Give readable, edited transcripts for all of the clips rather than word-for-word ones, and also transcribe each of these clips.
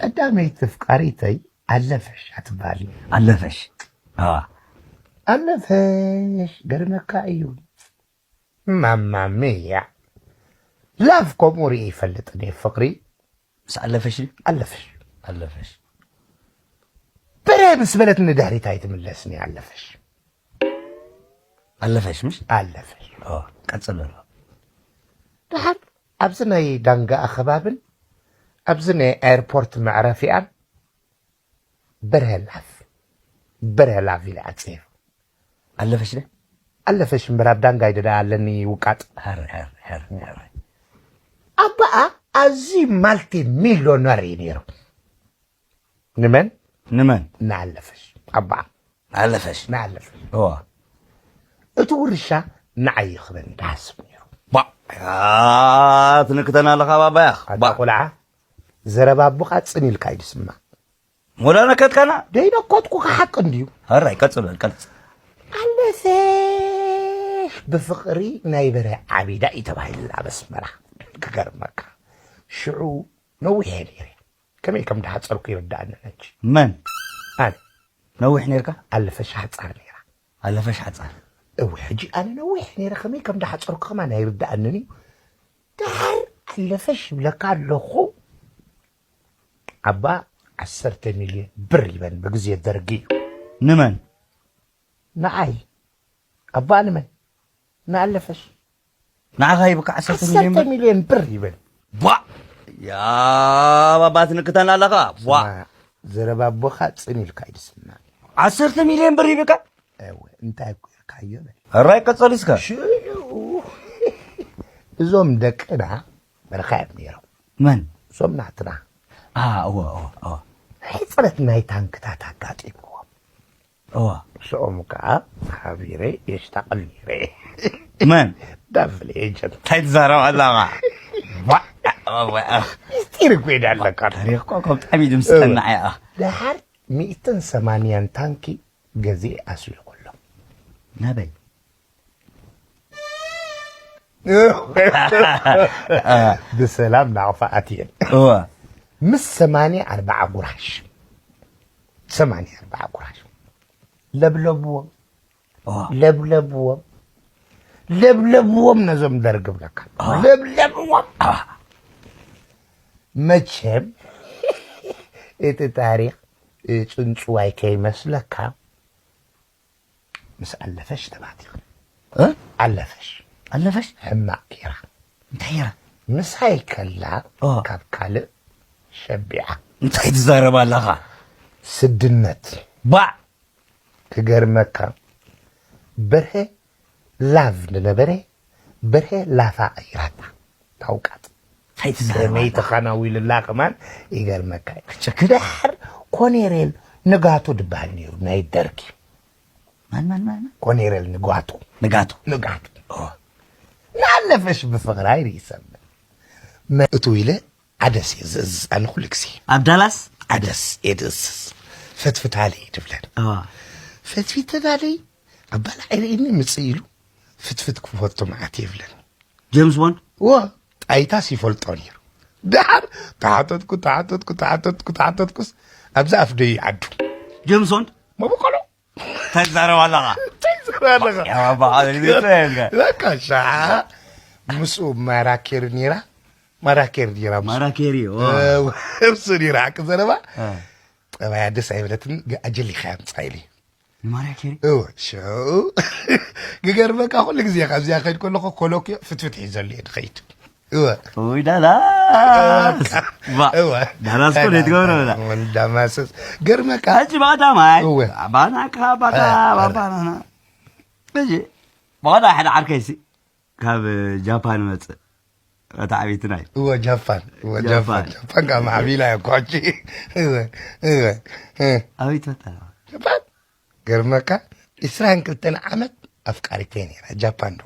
قدامي تفكاريتي علفش هتبالي علفش علفش قرنك عيون ماما مية لافكم وري يفلتني فقري بس علفش بري بس بلتني دهري تايت ملسني علفش مش علفش قصل دحر أبزني دانجا أخبابن أبزني ايربورت معرفيان برهلاف إلى عصير علفش ده علفش مراب دانجا يددا لني وقات هر أبا أزي مالتي مليونير نيرو نمن نعلفش أبا علفش اتورشا نعي خبن داسم نيرو تنكتنا لك بابا يا قلعة زرباب بقى تصني الكايد سما مولانا كتكنا دينا كوتكو حق نديو هراي كتسل علفش بفقري نايبر عبيدا يتباهي لا بس مرح كقرمك شعو نوحي نيري كم ده حصلك يردان نجي من أنا نوح نيركا علفش حصار نيرا علفش حصار حجي أنا نوح نيرا كم ده حصلك كمان يردانني دهر علفش لك اللخو أبا 10 مليون بريبان بجزية درجي نمن نعي أبا نمن نعلفش نعغاي بك 10 مليون بريبان يا بابا تنكتنا لك زرباب بخا تصني الكايد سما 10 مليون بريبك انت كايو هراي كتصليسكا شنو زوم دكنا برخاب نيرو من زوم نعتنا حصلت نايتان كتاتا قاطي شومك حبيري يشتغل نيري من دفل ايجن تايت زارو الله يستير كويد على كار تاريخكم تعميد مستنع يا دحر 180 تانكي جزي اسوي كله نبي بسلام نعفاتين مس 4 قراش 4 قراش لبلبوم نزم درقب لك لبلبوم مجهم إنت تاريخ تنسواي كي مسلكها مس ألفش تبعتي ألفش حماق كيرا انتهيرا مس هاي كلا كالكالي شبيعة انت تزارب الله سدنت كقرمكا بره لاف نبره بره لافا ايراتا توقات هاي تزارب ميت خناوي لله كمان يقرمكا دحر كونيريل نقاتو دبانيو ناي دركي من كونيريل نقاتو نعلفش بفقراي ريسم ما اتويله عدس يزز انا خلكسي عبدالس عدس يدس فتفت علي دبلان فتفت علي أبلا إني متصيلو فتفت كفوتو معاتي فلان جيمس بوند أيتاسي فولتونير دحر تعطتكو أبزا أفدي عدو جيمس بوند ما بقولو تزارو الله يا بابا هذا اللي بيترينك لا كاشا مسؤول مراكير نيرا مراكيري ارسلي راك زلمه طبعا عدس عيبلتن اجلي خام صايلي مراكيري شو قربك كل زي خازي اخيد كله كولوكي فتفت يزلي خيت وي لا دالاس كل تقول ولا من دماسس قرمك اجي بعد ما بابا بيجي بعد احد عركيسي كاب جابان مت تعبيتناي هو جابان قام عبيلا يا كوتشي أبيت جابان قرمك إسرائيل كنتنا عمد أفكاري تاني جابان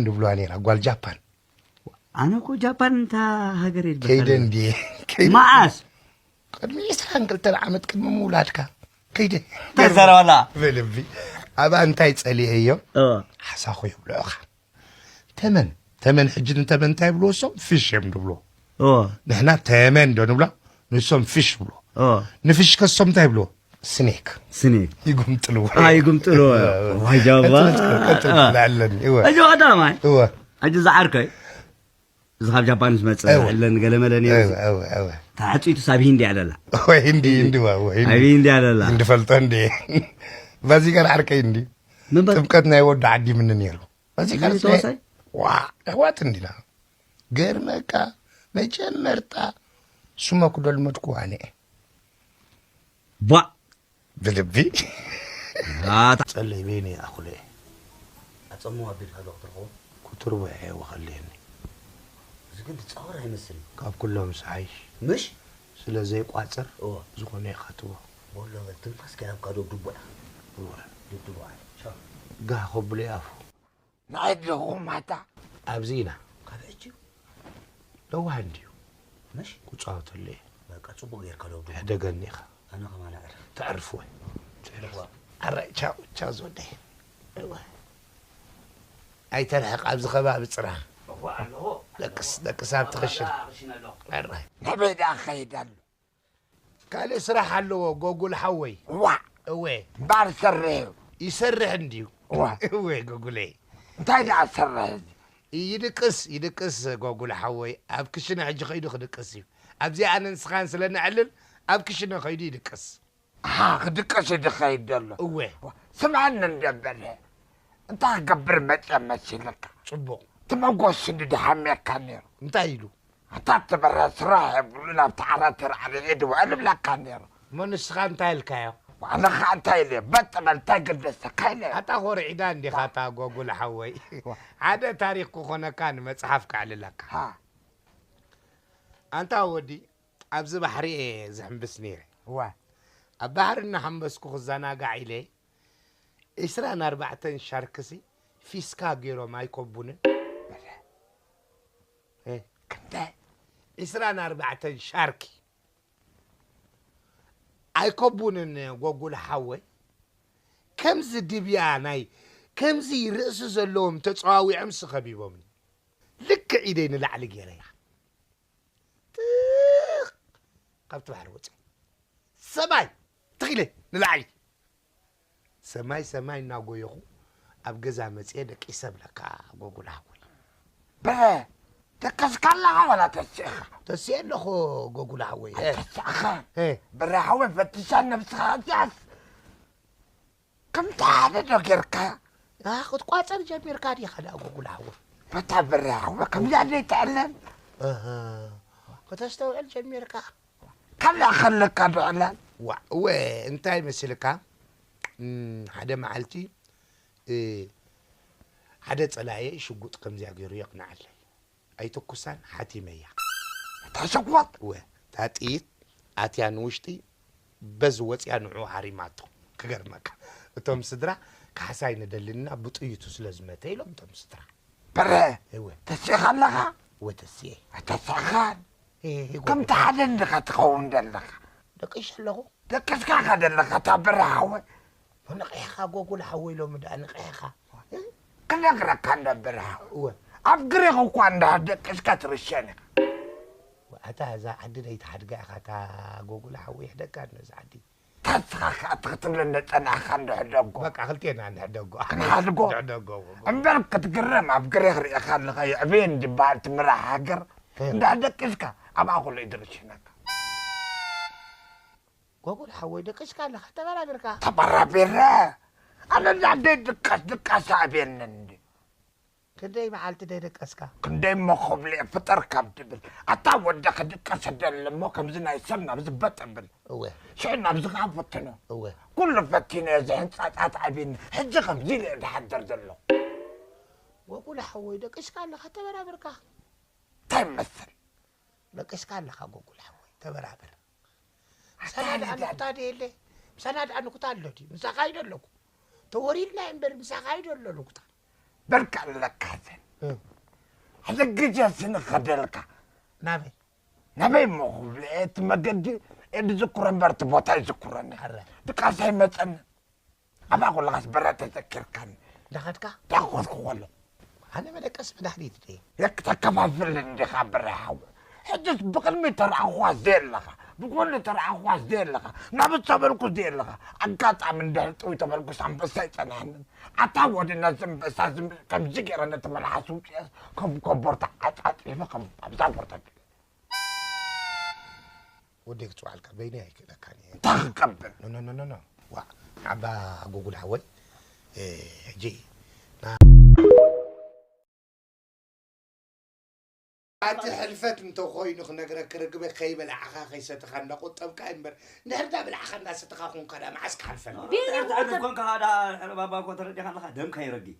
دبلو أنا أقول جابان أنا كو جابان تا هجري كيدن دي معاس قد مي إسرائيل كنتنا عمد كلمة مولادك كيدن تزار ولا فيلبي أبا أنت يتسألي أيو حسا خوي بلوخ تمن حجن تمن تايبلو سو فيش يم دبلو نحنا تمن دو نبلا نسوم فيش بلو نفيش كسوم تايبلو سنيك يقوم طلو يقوم طلو واي جابا لعلن اجو ادماي اجو زعركاي زخاب جابانس مصا علن قلملني ايوه تعطيتو سابي هندي على لا هندي هندي على لا هندي فلتو هندي بازي كان عركي هندي تبقتنا يود عدي من نيرو بازي كان توساي اخوات هندينا غير مكا مجمرتا سما كدل مدكو اني بلبي تصلي بيني اخولي اصمو ابي دكتور هو كتر وعي وخليني زكنت تصور يمثل كاب كلهم صحيح مش سلازي قاصر زخونه خطوه والله تنفس كلام قادو دبوا دبوا شوف غا خبلي افو نعدلو ماتا ابزينا كافيتشو لو هنديو مش كصاوت لي بقى صبو غير كلو دغني انا كمان تعرفوا عرق تشاو زودي ايوه اي تلحق ابز خباب بصراحه لكس اب تخشن عرق نبدا خيدل قال سرح له جوجل حوي وي بار سرح يسرح عندي وي جوجل انت دا سرح يدقس جوجل حوي اب كشنا حج خيدو خدقس ابزي انا نسخان سلنعلل اب كشنا خيدو يدقس خدقس يدخيد الله وي سمعنا ندبل انت قبر متمشي لك صبو تمقوس ندي حميك كانير انت يلو حتى برا سراح بقولنا بتعراتر على يد وقلب لك كانير ما نسخان تايلكايو وانا خان تايلي بطل تاقل دسكايلي حتى غور عيدان دي خاطا جوجل حوي هذا تاريخ كوخونا كان مصحفك على لك انت ودي ابز بحري زحم بسنير البحر حنبسكو خزانا قاعيلي إسرانا 4 شاركسي في سكا غيرو ما يكبون ايه كنت إسرانا 4 شاركي أيكبون جوجل حوي كم زي دبياناي كم زي رأس زلوم تتصاوي عمس خبيبهم لك إيدين لعلق يا قبت بحر وجه سماي تخيلي نلعي سماي ناقو يخو أبقزا مسيدك يسب لك جوجل حوي بقى تكسكالها ولا تسيخ لخو جوجل حوي تسيخان برا حوي فتشان نفسها جاس كم تعالى غيركا خد قاصر جميركا دي خلا جوجل حوي فتا برا حوي كم يعني يتعلم كتستوعب جميركا كم خلك اعلان انت يمثلك حدا معلتي حدا صلايه شقوط كمزي غير يقنع علي اي تكسان حاتميه تشقوط تاتيت اتيان وشتي بز وصيا نعو حريماتو كغرمك اتم سدرا كحساي ندلنا بطيتو سلازمته يلوم تم سدرا برا تسخلها وتسيه تسخان كم تعلن لك تخون دلك دقيش له دقش كاخا دلك تبرا حوي ونقيخا جوجل حوي لو مد انقيخا كنقرا كان برا افقريخو كان دقش كترشنك وحتى هذا عندي ليت حدقا خاتا جوجل حوي حدقا نزعدي تسخا تكتب لنا انا خان حدقو بقى خلتينا عن حدقو حدقو امبارك تقرم افقريخ ري خان لغاي عبين دبال تمرا حقر دا دقشكا ابا اقول يدرشنك جوجل حوي دقشكا لا تبرا بركا تبرا برا انا اللي دقش عبين كندي معالتي دقشكا كندي مخبلي فطر كبدبل اتا ودك دقش دلمو كمزنا يسمنا بزبطبل شعنا بزقا فتنا كل فتينا زين صات عبين حج خمزين لحدر دلو جوجل حوي دقشكا لا تبرا بركا تمثل دقشكا لا جوجل حوي تبرا بركا سناد عن قطادي اللي سناد عن قطادي مساقايد لكم تورينا امبر مساقايد لكم بركع لك هذا هذا جيجاسن خدلك نبي مخبلت ما قد ذكرن برت بوتا ذكرن دقاسي مصن ابا اقول لك برا تذكر كان دخلك تاخذ والله انا ما دقس مدحديت دي يك تكفافل عندي خبر حو حجز بقلمي ترى أخواز دير لك بقول لي ترى أخواز دير لك نبت تبركو دير لك أقطع من ده توي تبركو سام بس يتنحن أتعود الناس بس كم ذكر أنا تمن حاسوب كم برتا إيه كم أبزار برتا وديك سؤال كبيني هيك كده كان تقبل نو وا عبا جوجل حوي جي حلفت انت خوينو خنقرك ركبك خيبه العخا خيسه تخنقو طبك امبر نهردا بالعخا الناس تخاخون كذا معسك حلفنا بيني كون كهذا بابا كنت ردي خلها دم كيرقي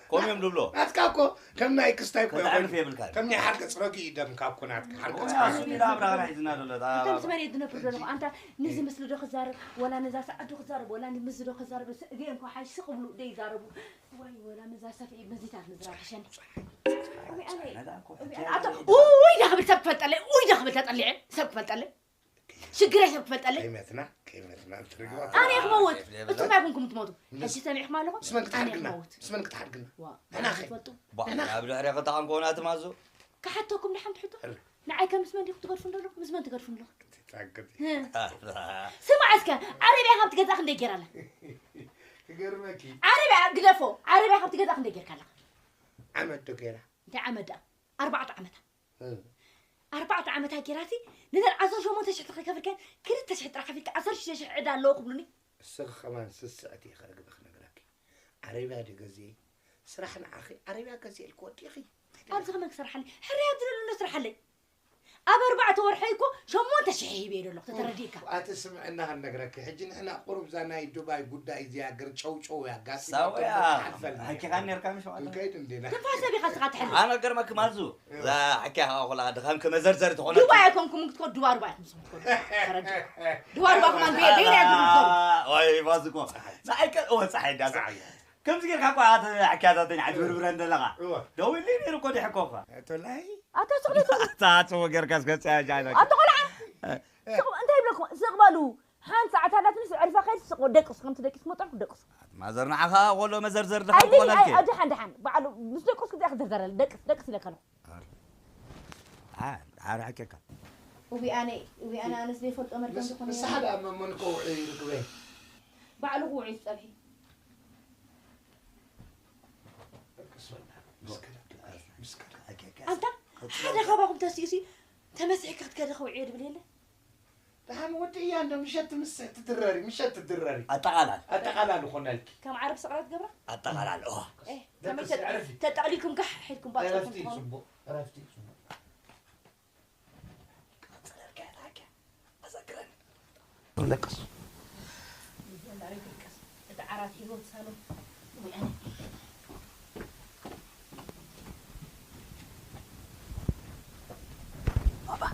قوم يوم دبلو ناتكاكو كم ناي كستاي كو تعرف يا بالكار كم ني حرق صرقي دم كاكو ناتك حرق صرقي لا برا رايزنا لا انت مسمار يدنا بردلو انت نزي مسلو دو خزارب ولا نزا سعدو خزارب ولا نمز دو خزارب دي انكو حاج سقبلو دي زاربو واي ولا مزا سفي مزيتات مزرا عشان وي انا وي دخل تفلطلي وي دخل تطلعي سفلطلي شجره سفلطلي كيمتنا ترجوا انا يخموت انتم ما يكونكم تموتوا حجي سامح مالكم اسمك تحرقنا انا اخي انا قبل حريقه طعم كونات مازو كحتوكم لحم تحطوا نعي كم مسمن دي تقرفون له مسمن تقرفون له سمع اسكا عربي خبت جزاك ندي جراله غيرمكي عربي قدفو عربي خبت جزاك ندي جركاله عمد دكيرا انت عمد 4 عمت 4 عمت جراتي نزل 10 شو ما تشحط خفر كان كنت تشحط خفيك 10 شي عدا لو قبلني السخ كمان 6 ساعات يخرج بخنقراك عربي هذه غزي سرحنا اخي عربي غزي الكود يا اخي ابز خمك سرحني حريا بدل نسرح لي اب 4 ورحيكو شو ما تشحي بيدو لك تترديكا اتسمع انها نغرك حجي نحن قرب زاناي دبي غداي زي اجر تشو يا غاسي سويا حكي غني ركام شو الكيد ندينا تفاسبي خاصك تحل انا قرمك مازو لا حكي والله دخان كمزرزر تخون دبي كونكم تكون دوار باي دوار باي كمان بيدي واي فازكو صحيح او صحيح ده كم زغير كاكو هذا حكايات عاد بربرند لغا دوي لي ركود يحكوكا تلاي اتسقلي تاتو غير كاسكس جاينا اتقول عن انت يبلكم سقبلوا حان ساعات هذا تنس عرفه خير سقو دقس كنت دقس مو طرف دقس ما زرنا عها ولا ما زرزر دخل ولا كي اي دحن بعلو مش دقس كده اخذ زرزر دقس لك انا عارف حكيك وبي انا نسبي فوت امر بس هذا من قوعي ركبي بعلو قوعي صبحي انت هذا خباكم تسيسي تمسحك تكدخو عيد بالليل دحم ودي انا مشت تدرري مشت تدرري اتقلال خنالك كم عارف سقرات قبره اتقلال ايه تتعليكم كح حيلكم باطل عرفتي سبو نقص تعرف يقول سالو ويعني بابا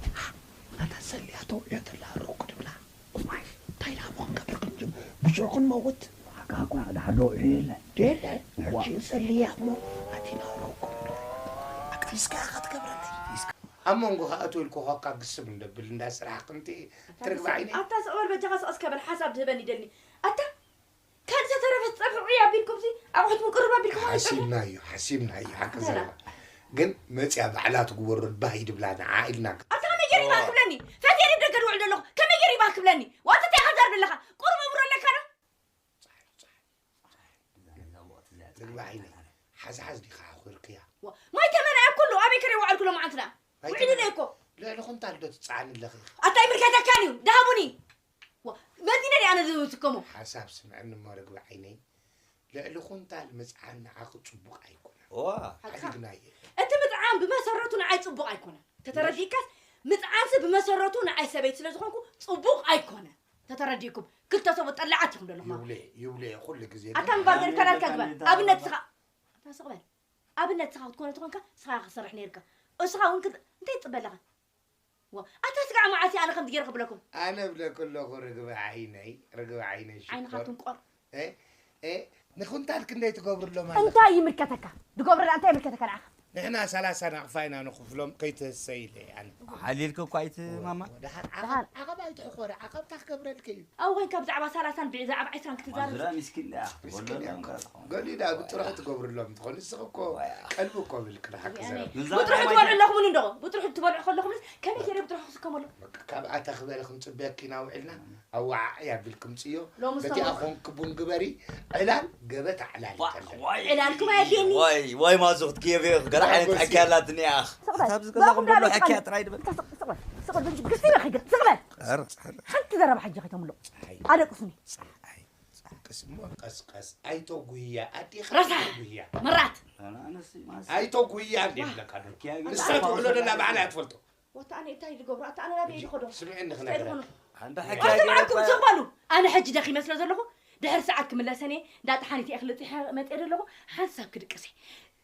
أنا سليته يدل روك دبلا وماي تايلا مونكا بكنجم بشوكن موت حكاكو على حدو إيلا ديلا شي سليه مو أتينا روك أكفيسكا أخذ كبرني أمونغو هاتو الكو هوكا قسم ندبل الناس راح كنتي تركب عيني أتا سؤال بجهاز أسكا بالحساب تهبني دني أتا كان سترى في الصبح بيلكم سي أو حد مقربة بيلكم حسيبنا هي حكا زلمة قن متى بعلات قور الباهي دبلان عائلنا أتا كم يجري باك بلاني فاتيني بدك أروح لله كم يجري باك بلاني وأنت تحذر بالله قرب أمر لك أنا صحيح تركب عيني حز دي خاخير كيا ما يتمنى كله أبي كري وعد كله معنا وعيد ليكو لا كنت على تتصعن اللخيخ أتا يمركتا كانيو دهبوني مدينة أنا ذوتكمو حساب سمع إنه ما رجع عيني لا كنت على مزعل عاقد صبوق أيكون حقيقة أنت متعام بمسرتون عاي صبوق أيكون تترديكس متعام بمسرتون عاي سبيت لازخونكو صبوق أيكون تترديكم كنت صوب طلعتكم لهم يولي أقول لك زين أتم بعدين كلام كذبة أبنة سخا تسقبل أبنة سخا تكون تكونك سخا خسر حنيرك أسخا ونك أنت تبلغ أتسقع معاتي أنا خمد جير قبلكم أنا بلا كله رجع عيني عين خاتم قر إيه نخون تعال كنا يتقبر له أنت يمركتك تقبر أنت يمركتك العخ نحنا 30 نقفاينا نخفلهم كيت السيلة يعني حليلك كويت ماما دحر عقب يتحقر عقب تخبر الكيف او وين كاب زعبا 30 بعزعب 20 كتزار لا مسكين لا قال لي لا بتروح تقبر لهم تقول لسقكو قلبكم بالك حق زرا بتروح تبلع لكم من ندغ بتروح تبلع لكم كم يجري بتروح تسكموا له كاب اتخبركم تبكينا وعلنا او يا بالكم صيو لو بتي اخون كبون قبري علال قبت علال علالكم يديني واي ما زغت كيف قرا حيت حكالاتني يا اخ تبز كلكم دلو حكايات رايد صغر بنجي قصي يا اخي صغر حتى ضرب حاجه ختم له على قسمي قسم قصقص ايتو غويا ادي غويا مرات انا ما ايتو غويا ندير لك انا لسه تقول لنا بعلا تفلتو وتاني تاي لقبر انا لا بيدي خدو سمعني خنا عند حكايه معكم تقبلوا انا حج داخي مسلا زلكم دحر ساعات كملا سنه دا طحانتي اخلطي مطير لكم حساب كدقسي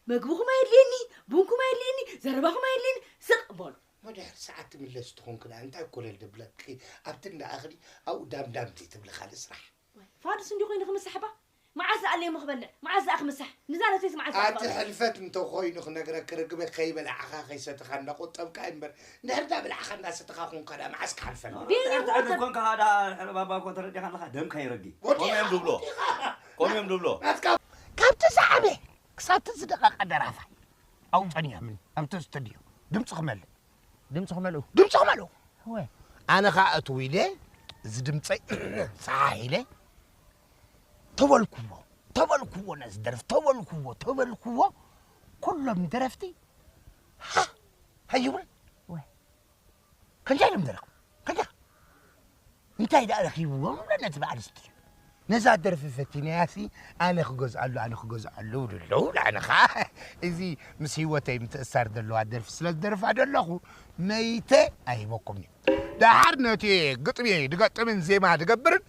مغبوكم ما يدليني بونكم ما يدليني زرباكم ما يدليني سقبل ما دحر ساعات ملس تكون كده انت كل الدبلك ابتنا اخري او دامتي تبل خالص راح فارس ندي خويني خمس سحبه معز علي مخبل معز اخ مسح نزالتي معز انت حلفت انت خويني نغرك ركبه خيبه العخا خيسه خنقو طبك امبر نهردا بالعخا الناس تخاخون كذا معسك حلفنا بيني كون هذا بابا كنت رجع لك دم خيرقي قوم يم دبلو قوم يم دبلو كابت صعبه كسات صدقه قدرافه او ثانيه من ام تستديو دمص خملو هو انا خاطو يلي زدمصي صاحيله تبلكو ناس درف تبلكو كلهم درفتي ها هيول وين كان جاي مدرك كان جاي انت اذا اخي والله نتبع الاستوديو نزا درف فتيناسي انا خجوز علو لا انا خا ازي مسيوتي متاثر دلو درف سلا درف عدلخو ميته ايبكم دحرنتي قطبي دقطمن زي ما دقبرن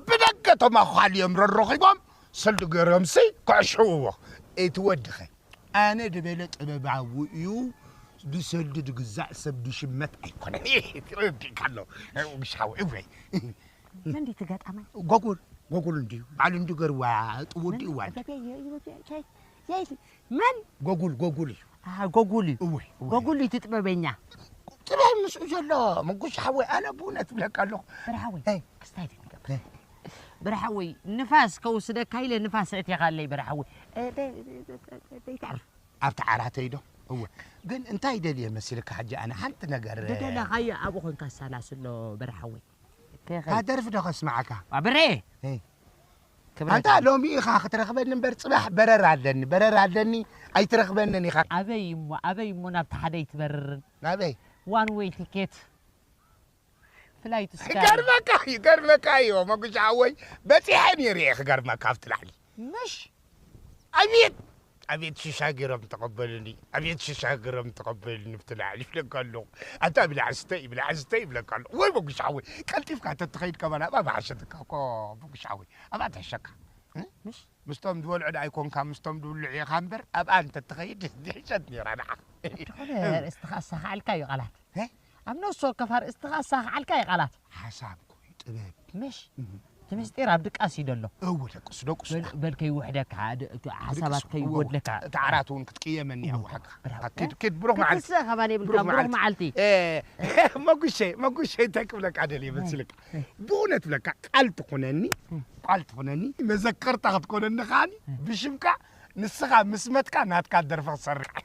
بدقته ما خاليهم ررخيبهم سلد قرمسي كعشوه اتودخه انا دبلت ببعويو بسلد قزع سبد شمت ايكون يردي كانو مش حاوي من دي تقاط امان قوقل ندي على ندي قروا طودي وان من قوقلي قوقلي تطببينا طبعا مش جلا ما نقولش حاوي انا بونت بلاك له برحوي استاذ برحوي نفاس كوسدك هاي نفاس اتي قال برحوي تعرف ابتعرات يدو هو قال انت يدلي مسلك حاجه انا حنت نقر دلا هيا ابو كنت سلاسل برحوي هذا رفدك اسمعك بري انت لو مي خاخ ترخبن نمبر صباح برر عدني اي ترخبنني خاخ ابي مناب تحدي تبرر ابي وان واي تيكيت فلايت سكاي قرمك ايوه ما قلت عوي بس يعني ريخ قرمك افتلحلي مش ابيت شاقرم تقبلني بتلعلي لك قال له انت بالعستي لك قال وين ما قلت عوي كنت كيف تتخيل كمان ما بعشتك ما قلت عوي ابى تشك مش مستم دول عدا يكون كان مستم دول عي خمبر ابى انت تتخيل دحشتني رانا تخيل استخاصه علكاي غلط امنو سو كفار استخاصه علكاي غلط حسابكم طباب مش تمستير عبدك اسيد الله هو دقس بلكي وحدك حسابات كي يودلك تعراتون كتقيمني او حق كد بروح مع لسه خباني بروح معلتي ما قول شيء تكملك عدلي بسلك بونت لك قالت قنني ما ذكرت تكون خاني بشمكا نسخه مسمتك ناتك درف صرح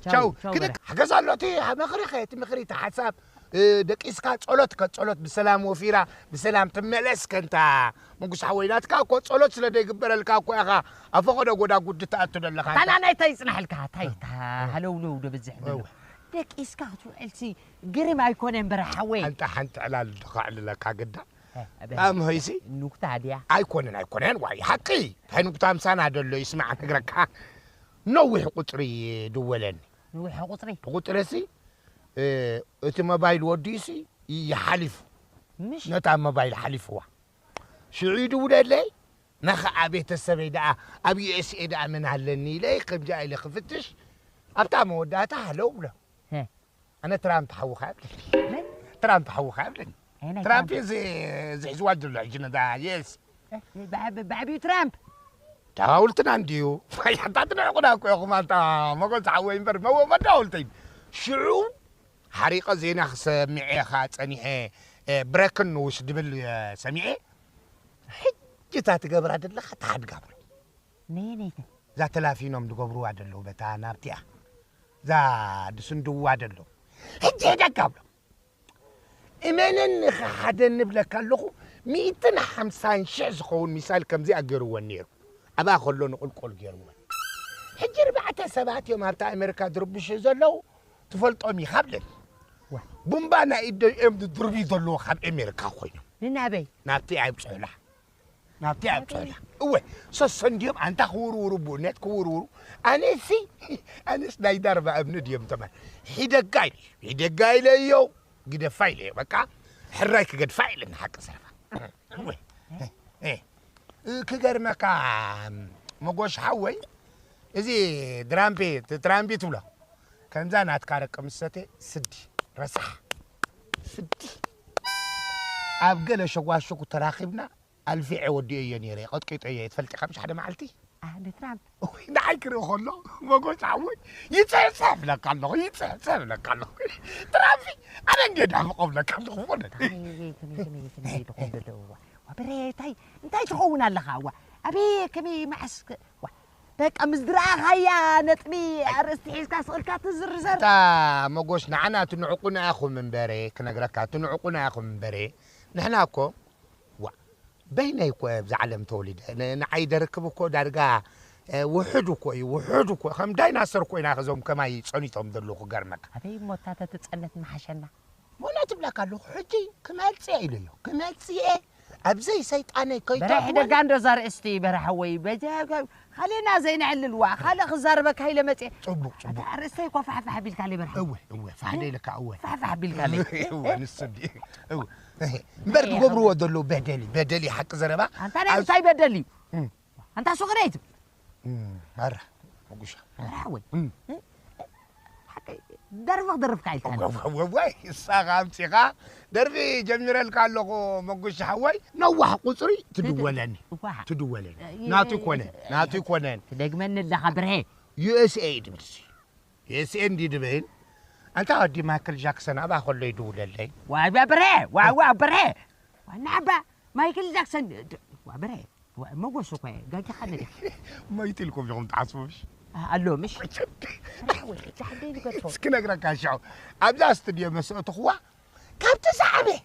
تشاو كده حجز علوتي مخريتي حساب دقيسكا ጸሎት بسلام وفيرا بسلام تملس كنت مقص حويلاتك كو ጸሎት سلا يقبللك كو اخا افقد غدا غد تاعت دلك انا نايتي يصنحلك تاي هلو بزح دقيسكا تولسي قري ما يكون برحوي انت حنت على دخل لك قدا ام هيسي نكته عاديه ايكونن واي حقي هاي نكته امسانا دلو يسمع نغرك نوح قطري دولن نوح قطرسي اتي موبايل وديسي يحلف مش نتا موبايل حلفوا شعيد ولدلي نخ ابيت السبيدا ابي اس اي من علني لي قم جاي لي خفتش ابتا موداتا هلو انا ترامب تحوخ قبل ترامب زي زواج العجنه ده يس بعبي ترامب داولتنا عنديو حتى نعقنا كو ما تا ما قلت عوين بر ما داولتين شعو حريقه زينه سمعي خا صنيحه بركن وش دبل سمعي حجتا تقبر عدل خطحد قبر نيني ذا تلافينهم تقبروا عدلو بتا نابتيا ذا دسندو عدلو حجي دقابلو إمانن حدا نبلك اللخو 150 شع زخون مثال كم زي أجروا النير أبا خلون نقول كل جروا حجر بعد سبعة يوم هبتا أمريكا دربش زلوا تفلت أمي خبلن بومبانا إدي أم دربي زلوا خب أمريكا خوينا ننابي نابتي عيب سهلة نابتي عيب سهلة أوه سسن ديوم أنت خورورو بونت خورورو أنا سي أنا سنايدر بأبن ديوم تمام هيدا قايل يو قد فايلة بكا حراك قد فايلة حق سرفا إيه كجر مكان مقوش حوي إذا درامبي تولا كان زانات كارك مستي سدي رسح سدي أبقى شو تراخبنا ألفي عودي ينيري قد كيت أيه تفلت خمس حدا معلتي نترام نعكر خلو مقوش حوي يتسف لك الله يتسف لك الله ترامبي أنا قد عم قبلك الله فونا كمي وبريتاي انتي تخونا لخاوة أبي كمي معسك تك أمزدراغ هيا نتمي أرستحيز كاسقلكا تزرزر تا مقوش نعنا تنعقنا أخو من بري كنقركا تنعقنا أخو من بري نحناكو بينيكو بزعلم تولد نعيد ركبكو دارقا وحدكو خم دايناصركو يناخذهم كما يصنيتهم دلوكو قرمك أبي موتاتا تتسألت محشنا مونا تبلاك اللو حجي كمال تسيليو كمال تسيه أبزي سيطاني كيتا برح دقان زار استي برح وي بجا خلينا زين على الوا خلي خزاربك هاي لمتي صبو عرستي كو فحفح بيلك علي برح اوه فحدي لك اوه فحفح بيلك علي اوه نصدي اوه برد قبرو ودلو بدلي حق زربا انت انا ساي بدلي انت صغريت مره مقوشا راوي درفك عيل كان واي الساغام تيغا دربي جميرل كالو مقوش حوي نوح قصري تدولني ناتي كونن تدقمن اللي خبره USA دبس USA دي دبين انت ودي مايكل جاكسون ابا خلو يدوللي وابره وابره ونعبا مايكل جاكسون وابره مقوش كوي قاعد خلني ما يتلكم يوم تعصبش قالو مش راوي تحديني قصو سكنك ركاشو ابدا استديو مسؤول تخوا كابت صاحبي